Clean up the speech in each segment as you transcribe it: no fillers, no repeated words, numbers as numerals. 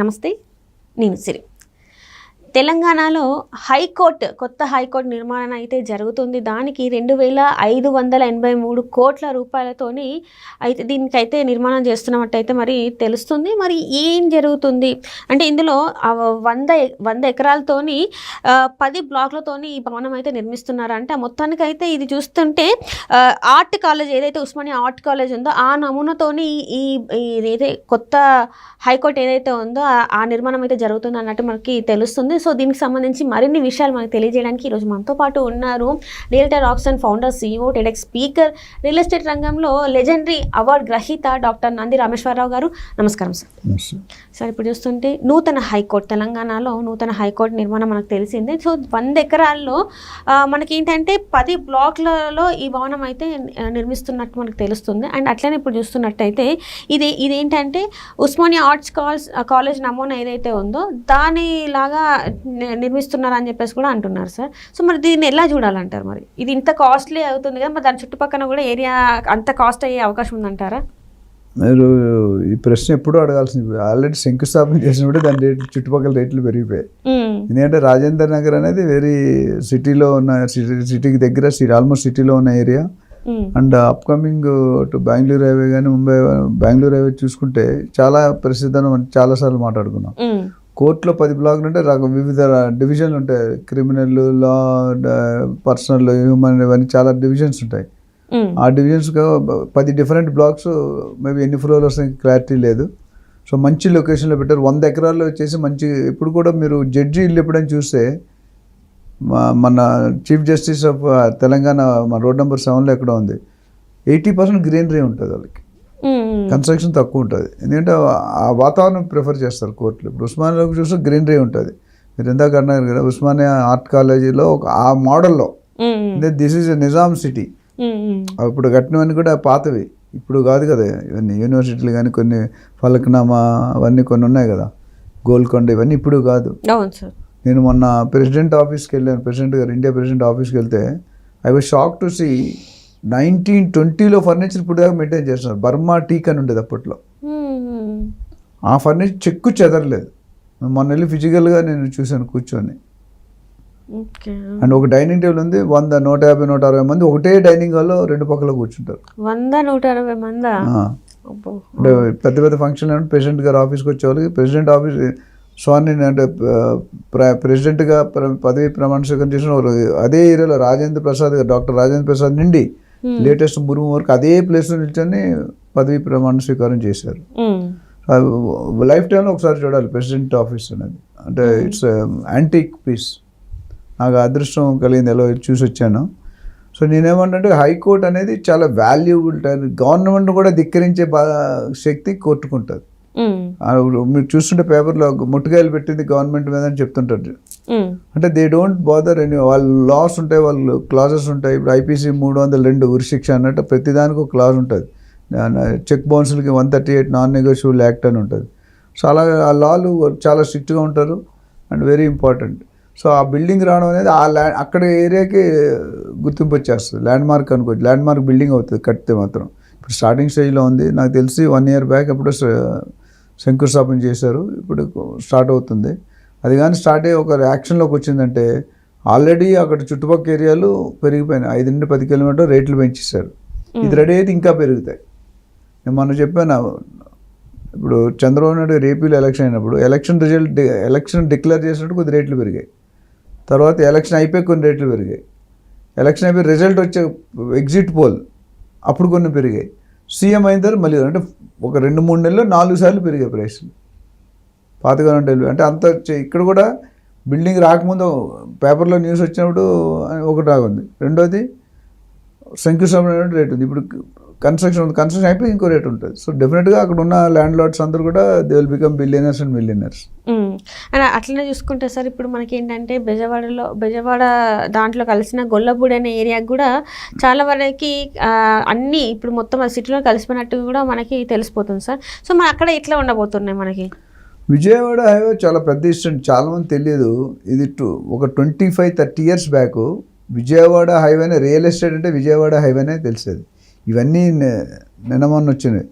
నమస్తే, నేను సిరి. తెలంగాణలో కొత్త హైకోర్టు నిర్మాణం అయితే జరుగుతుంది. దానికి 2583 కోట్ల రూపాయలతోని అయితే దీనికైతే నిర్మాణం చేస్తున్నట్టయితే మరి తెలుస్తుంది. మరి ఏం జరుగుతుంది అంటే ఇందులో 100 ఎకరాలతోని 10 బ్లాక్లతోని ఈ భవనం అయితే నిర్మిస్తున్నారంటే మొత్తానికైతే ఇది చూస్తుంటే ఆర్ట్ కాలేజ్ ఏదైతే ఉస్మానియా ఆర్ట్ కాలేజ్ ఉందో ఆ నమూనాతోని ఏదైతే కొత్త హైకోర్టు ఏదైతే ఉందో ఆ నిర్మాణం అయితే జరుగుతుంది అన్నట్టు మనకి తెలుస్తుంది. సో దీనికి సంబంధించి మరిన్ని విషయాలు మనకు తెలియజేయడానికి ఈరోజు మనతో పాటు ఉన్నారు realtor auction founder, CEO, TEDx speaker, real estate రంగంలో లెజెండరీ అవార్డు గ్రహీత డాక్టర్ నంది రామేశ్వరరావు గారు. నమస్కారం సార్. సార్, ఇప్పుడు చూస్తుంటే తెలంగాణలో నూతన హైకోర్టు నిర్మాణం మనకు తెలిసిందే. సో 100 ఎకరాల్లో మనకేంటంటే 10 బ్లాక్లలో ఈ భవనం అయితే నిర్మిస్తున్నట్టు మనకు తెలుస్తుంది. అండ్ అట్లనే ఇప్పుడు చూస్తున్నట్టయితే ఇదేంటంటే ఉస్మానియా ఆర్ట్స్ కాలేజ్ నమూనా ఏదైతే ఉందో దానిలాగా నిర్మిస్తున్నారని చెప్పేసి కూడా అంటున్నారు సార్. సో మరి దీన్ని ఎలా చూడాలంటారు? మరి ఇది ఇంత కాస్ట్లీ అవుతుంది కదా, మరి దాని చుట్టుపక్కల కూడా ఏరియా అంత కాస్ట్ అయ్యే అవకాశం ఉందంటారా? మీరు ఈ ప్రశ్న ఎప్పుడూ అడగాల్సింది. ఆల్రెడీ శంకుస్థాపన చేసినప్పుడు దాని చుట్టుపక్కల రేట్లు పెరిగిపోయాయి. ఎందుకంటే రాజేంద్ర నగర్ అనేది వెరీ సిటీకి దగ్గర ఆల్మోస్ట్ సిటీలో ఉన్న area. And upcoming to Bengaluru highway కానీ బెంగళూరు హైవే చూసుకుంటే చాలా ప్రసిద్ధం. చాలాసార్లు మాట్లాడుకున్నాం. కోర్టులో 10 బ్లాక్లు అంటే వివిధ డివిజన్లు ఉంటాయి. క్రిమినల్, లా, పర్సనల్, హ్యూమన్, ఇవన్నీ చాలా డివిజన్స్ ఉంటాయి. ఆ డివిజన్స్ 10 డిఫరెంట్ బ్లాక్స్, మేబీ ఎన్ని ఫ్లోర్లు వస్తాయి క్లారిటీ లేదు. సో మంచి లొకేషన్లో పెట్టారు. 100 ఎకరాల్లో వచ్చేసి మంచి. ఇప్పుడు కూడా మీరు జడ్జి ఇల్లు ఎప్పుడైనా చూస్తే మన చీఫ్ జస్టిస్ ఆఫ్ తెలంగాణ మన రోడ్ నెంబర్ 7లో ఎక్కడ ఉంది, 80% గ్రీనరీ ఉంటుంది. వాళ్ళకి కన్స్ట్రక్షన్ తక్కువ ఉంటుంది. ఎందుకంటే ఆ వాతావరణం ప్రిఫర్ చేస్తారు కోర్టులు. ఇప్పుడు ఉస్మానియాలోకి చూస్తే గ్రీనరీ ఉంటుంది. మీరు ఎందాక అన్నారు కదా, ఉస్మానియా ఆర్ట్ కాలేజీలో ఆ మోడల్లో this is a Nizam city. ఇప్పుడు కట్టినవన్నీ కూడా పాతవి, ఇప్పుడు కాదు కదా. ఇవన్నీ యూనివర్సిటీలు కానీ కొన్ని ఫలక్నామా అవన్నీ కొన్ని ఉన్నాయి కదా, గోల్కొండ, ఇవన్నీ ఇప్పుడు కాదు. నేను మొన్న ప్రెసిడెంట్ ఆఫీస్కి వెళ్ళాను. ప్రెసిడెంట్ గారు, ఇండియా ప్రెసిడెంట్ ఆఫీస్కి వెళ్తే I was shock to see 1920లో ఫర్నిచర్ ఇప్పుడు దాకా మెయింటైన్ చేస్తున్నారు. బర్మా టీక్ అని ఉండేది అప్పట్లో. ఆ ఫర్నిచర్ చెక్కు చెదరలేదు. మొన్న వెళ్ళి ఫిజికల్గా నేను చూశాను కూర్చొని. అండ్ ఒక డైనింగ్ టేబుల్ ఉంది. 100, 150, 160 మంది ఒకటే డైనింగ్ హాల్లో 2 పక్కల కూర్చుంటారు. 100-160 మంది. అంటే పెద్ద పెద్ద ఫంక్షన్ అంటే ప్రెసిడెంట్ గారు ఆఫీస్కి వచ్చేవాళ్ళకి ప్రెసిడెంట్ ఆఫీస్ స్వామి అంటే ప్రెసిడెంట్గా పదవి ప్రమాణ స్వీకారం చేసిన అదే ఏరియాలో రాజేంద్ర ప్రసాద్ గారు, డాక్టర్ రాజేంద్ర ప్రసాద్ నుండి లేటెస్ట్ మురుము వరకు అదే ప్లేస్లో నిల్చొని పదవి ప్రమాణ స్వీకారం చేశారు. లైఫ్ టైంలో ఒకసారి చూడాలి ప్రెసిడెంట్ ఆఫీస్ అనేది. అంటే ఇట్స్ యాంటిక్ పీస్. నాకు అదృష్టం కలిగింది, ఎలా చూసి వచ్చాను. సో నేనేమంటే హైకోర్టు అనేది చాలా వాల్యూబుల్. గవర్నమెంట్ కూడా ధిక్కరించే శక్తి కోర్టుకుంటుంది. మీరు చూస్తుంటే పేపర్లో ముట్టుకాయలు పెట్టింది గవర్నమెంట్ మీద అని చెప్తుంటారు. అంటే దే డోంట్ బాదర్ ఎనీ. వాళ్ళు లాస్ ఉంటాయి, వాళ్ళు క్లాజెస్ ఉంటాయి. ఇప్పుడు IPC 302 ఉరిశిక్ష అన్నట్టు ప్రతిదానికి ఒక క్లాజ్ ఉంటుంది. చెక్ బౌన్స్లకి 138 నాన్ నెగోషియబుల్ యాక్ట్ అని ఉంటుంది. సో అలా ఆ లాలు చాలా స్ట్రిక్ట్గా ఉంటారు అండ్ వెరీ ఇంపార్టెంట్. సో ఆ బిల్డింగ్ రావడం అనేది అక్కడ ఏరియాకి గుర్తింపు వచ్చేస్తుంది. ల్యాండ్ మార్క్ అనుకోవచ్చు. ల్యాండ్ మార్క్ బిల్డింగ్ అవుతుంది కట్టితే మాత్రం. ఇప్పుడు స్టార్టింగ్ స్టేజ్లో ఉంది. నాకు తెలిసి 1 year బ్యాక్ ఎప్పుడో శంకుస్థాపన చేశారు. ఇప్పుడు స్టార్ట్ అవుతుంది. అది కానీ స్టార్ట్ అయ్యి ఒక యాక్షన్లోకి వచ్చిందంటే ఆల్రెడీ అక్కడ చుట్టుపక్కల ఏరియాలు పెరిగిపోయినాయి. 5 నుండి 10 కిలోమీటర్లు రేట్లు పెంచేశారు. ఇది రెడీ అయితే ఇంకా పెరుగుతాయి. నేను మొన్న చెప్పాను, ఇప్పుడు చంద్రబాబు నాయుడు ఏపీలో ఎలక్షన్ అయినప్పుడు ఎలక్షన్ డిక్లేర్ చేసినట్టు కొద్ది రేట్లు పెరిగాయి. తర్వాత ఎలక్షన్ అయిపోయి కొన్ని రేట్లు పెరిగాయి. ఎలక్షన్ అయిపోయి రిజల్ట్ వచ్చే ఎగ్జిట్ పోల్ అప్పుడు కొన్ని పెరిగాయి. సీఎం అయిన తర్వాత మళ్ళీ అంటే ఒక 2-3 నెలల్లో 4 సార్లు పెరిగాయి ప్రైస్లు. పాతగా ఉంటాయి. అంటే అంత ఇక్కడ కూడా బిల్డింగ్ రాకముందు పేపర్లో న్యూస్ వచ్చినప్పుడు ఒకటి రాగుంది. రెండోది శంకుస్థాపన రేట్ ఉంది. ఇప్పుడు కన్స్ట్రక్షన్ అయిపోయి ఇంకో రేట్ ఉంటుంది. సో డెఫినెట్గా అక్కడ ఉన్న ల్యాండ్ లార్డ్స్ అందరూ కూడా they will become billionaires and millionaires. And అట్లనే చూసుకుంటే సార్, ఇప్పుడు మనకి ఏంటంటే బెజవాడ దాంట్లో కలిసిన గొల్లపూడి అనే ఏరియాకి కూడా చాలా వరకు అన్నీ ఇప్పుడు మొత్తం ఆ సిటీలో కలిసిపోయినట్టు కూడా మనకి తెలిసిపోతుంది సార్. సో మన అక్కడ ఎట్లా ఉండబోతున్నాయి మనకి? విజయవాడ హైవే చాలా పెద్ద ఇష్టం, చాలామంది తెలియదు. ఇది ఒక 25-30 years బ్యాక్ విజయవాడ హైవేనే, రియల్ ఎస్టేట్ అంటే విజయవాడ హైవేనే తెలిసేది. ఇవన్నీ నిన్న మొన్న వచ్చినాయి.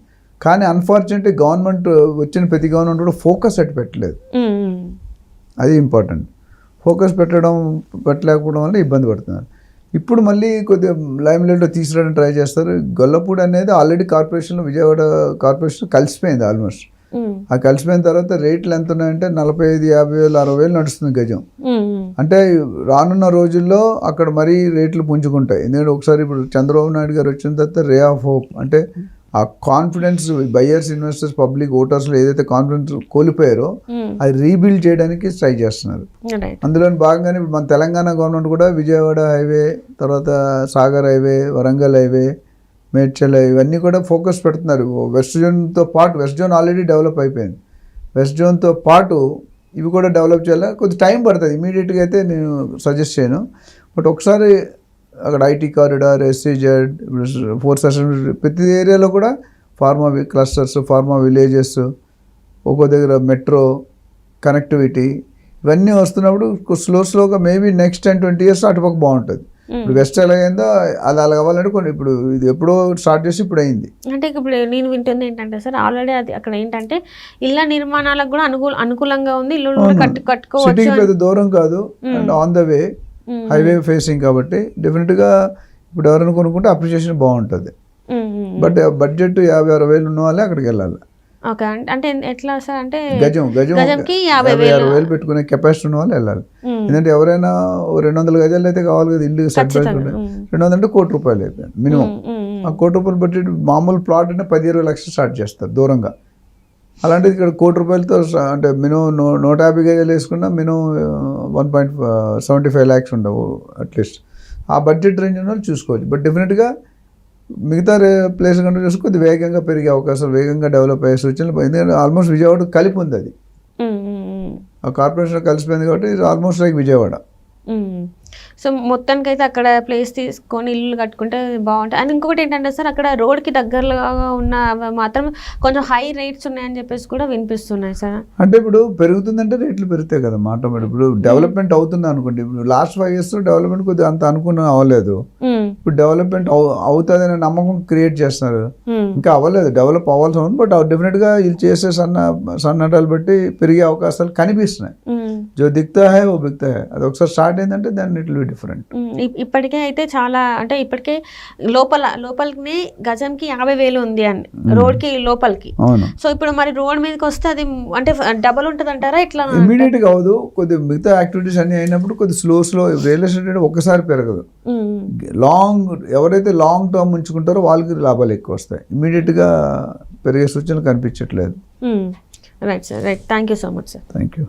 కానీ అన్ఫార్చునేట్లీ గవర్నమెంట్ వచ్చిన ప్రతి గవర్నమెంట్ కూడా ఫోకస్ అటు పెట్టలేదు. అది ఇంపార్టెంట్. ఫోకస్ పెట్టలేకపోవడం వల్ల ఇబ్బంది పడుతున్నారు. ఇప్పుడు మళ్ళీ కొద్దిగా లైమ్ లైట్లో తీసుకురావడానికి ట్రై చేస్తారు. గొల్లపూడి అనేది ఆల్రెడీ కార్పొరేషన్లో, విజయవాడ కార్పొరేషన్ కలిసిపోయింది ఆల్మోస్ట్. ఆ కలిసిపోయిన తర్వాత రేట్లు ఎంత ఉన్నాయంటే 45,000, 50,000, 60,000 నడుస్తుంది గజం. అంటే రానున్న రోజుల్లో అక్కడ మరీ రేట్లు పుంజుకుంటాయి. ఎందుకంటే ఒకసారి ఇప్పుడు చంద్రబాబు నాయుడు గారు వచ్చిన తర్వాత రే ఆఫ్ హోప్, అంటే ఆ కాన్ఫిడెన్స్ బయ్యర్స్, ఇన్వెస్టర్స్, పబ్లిక్ ఓటర్స్లో ఏదైతే కాన్ఫిడెన్స్ కోల్పోయారో అది రీబిల్డ్ చేయడానికి ట్రై చేస్తున్నారు. అందులో భాగంగానే ఇప్పుడు మన తెలంగాణ గవర్నమెంట్ కూడా విజయవాడ హైవే, తర్వాత సాగర్ హైవే, వరంగల్ హైవే, మేడ్చల్ ఇవన్నీ కూడా ఫోకస్ పెడుతున్నారు. వెస్ట్ జోన్తో పాటు, వెస్ట్ జోన్ ఆల్రెడీ డెవలప్ అయిపోయింది, వెస్ట్ జోన్తో పాటు ఇవి కూడా డెవలప్ చేయాలి. కొద్ది టైం పడుతుంది, ఇమీడియట్గా అయితే నేను సజెస్ట్ చేయను. బట్ ఒకసారి అక్కడ IT corridor, SEZ, force assembly, ప్రతి ఏరియాలో కూడా ఫార్మా క్లస్టర్స్, ఫార్మా విలేజెస్, ఒక్కో దగ్గర మెట్రో కనెక్టివిటీ ఇవన్నీ వస్తున్నప్పుడు స్లోగా మేబీ నెక్స్ట్ 10-20 years అటుపక్క బాగుంటుంది. ఇప్పుడు వెస్ట్ ఎలాగైందో అలా కావాలంటే కొన్ని ఇప్పుడు ఇది ఎప్పుడో స్టార్ట్ చేసి ఇప్పుడు అయింది. అంటే ఇప్పుడు నేను వింటుంది ఏంటంటే సార్, ఆల్రెడీ అది అక్కడ ఏంటంటే ఇళ్ళ నిర్మాణాలకు కూడా అనుకూలంగా ఉంది, ఇల్లు కట్టుకోవచ్చు, సిటీకి పెద్ద దూరం కాదు, and on the way highway facing కాబట్టి డెఫినెట్గా ఇప్పుడు ఎవరైనా కొనుక్కుంటే అప్రిషియేషన్ బాగుంటుంది. బట్ బడ్జెట్ 50,000-60,000 ఉన్న వాళ్ళే అక్కడికి వెళ్ళాలి. ఓకే, అంటే ఎట్లా సార్, అంటే గజంకి 50,000 పెట్టుకునే కెపాసిటీ ఉన్న వాళ్ళు వెళ్ళాలి. ఎందుకంటే ఎవరైనా 200 గజాలు అయితే కావాలి కదా ఇల్లు, సెట్ బ్యాక్ 200 అంటే ₹1,00,00,000 అయిపోయింది మినిమం. ఆ ₹1,00,00,000 పెట్టి మామూలు ప్లాట్ అంటే 10-20 లక్షలు స్టార్ట్ చేస్తారు దూరంగా. అలాంటిది ఇక్కడ ₹1,00,00,000తో అంటే మినిమం 150 గజాలు వేసుకున్నా మినిమం 1.75 lakhs ఉండవు అట్లీస్ట్. ఆ బడ్జెట్ రేంజ్ ఉన్న వాళ్ళు చూసుకోవచ్చు. బట్ డెఫినెట్గా మిగతా ప్లేస్ కంటే చూసి కొద్ది వేగంగా పెరిగే అవకాశాలు, వేగంగా డెవలప్ అయ్యే సూచనలు. ఎందుకంటే ఆల్మోస్ట్ విజయవాడ కలిపి ఉంది, అది ఆ కార్పొరేషన్ కలిసిపోయింది కాబట్టి ఇది ఆల్మోస్ట్ లైక్ విజయవాడ. సో మొత్తానికి అయితే అక్కడ ప్లేస్ తీసుకొని ఇల్లు కట్టుకుంటే బాగుంటుంది. అండ్ ఇంకొకటి ఏంటంటే సార్, అక్కడ రోడ్కి దగ్గరలో ఉన్న మాత్రం కొంచెం హై రేట్స్ ఉన్నాయని చెప్పేసి కూడా వినిపిస్తున్నాయి సార్. అంటే ఇప్పుడు పెరుగుతుందంటే రేట్లు పెరుగుతాయి కదా ఆటోమేటిక్. ఇప్పుడు డెవలప్మెంట్ అవుతుంది అనుకోండి, ఇప్పుడు లాస్ట్ 5 years డెవలప్మెంట్ కొద్దిగా అంత అనుకున్న అవ్వలేదు. ఇప్పుడు డెవలప్మెంట్ అవుతుంది అనే నమ్మకం క్రియేట్ చేస్తున్నారు, ఇంకా అవ్వలేదు, డెవలప్ అవ్వాల్సి ఉంది. బట్ డెఫినెట్గా వీళ్ళు చేసే సన్నటాలు బట్టి పెరిగే అవకాశాలు కనిపిస్తున్నాయి. జో దిక్తా హై ఓ బిక్తా హై, అది ఒకసారి స్టార్ట్ అయిందంటే దాన్ని ఇట్ విల్ బి డిఫరెంట్. ఇప్పటికే అయితే చాలా, అంటే ఇప్పటికే లోపలికి గజంకి 50,000 ఉంది అండి రోడ్కి లోపలికి. సో ఇప్పుడు మరి రోడ్ మీదకి వస్తే అది అంటే డబల్ ఉంటుంది అంటారా? ఇట్లా ఇమీడియట్ గా అవదు, కొద్దిగా మిగతా యాక్టివిటీస్ అన్ని అయినప్పుడు కొద్దిగా స్లో రియల్ ఎస్టేట్ ఒక్కసారి పెరగదు. ఎవరైతే లాంగ్ టర్మ్ ఉంచుకుంటారో వాళ్ళకి లాభాలు ఎక్కువ వస్తాయి, ఇమీడియట్ గా పెరిగే సూచనలు కనిపించట్లేదు. Right sir, right. Thank you so much sir. Thank you.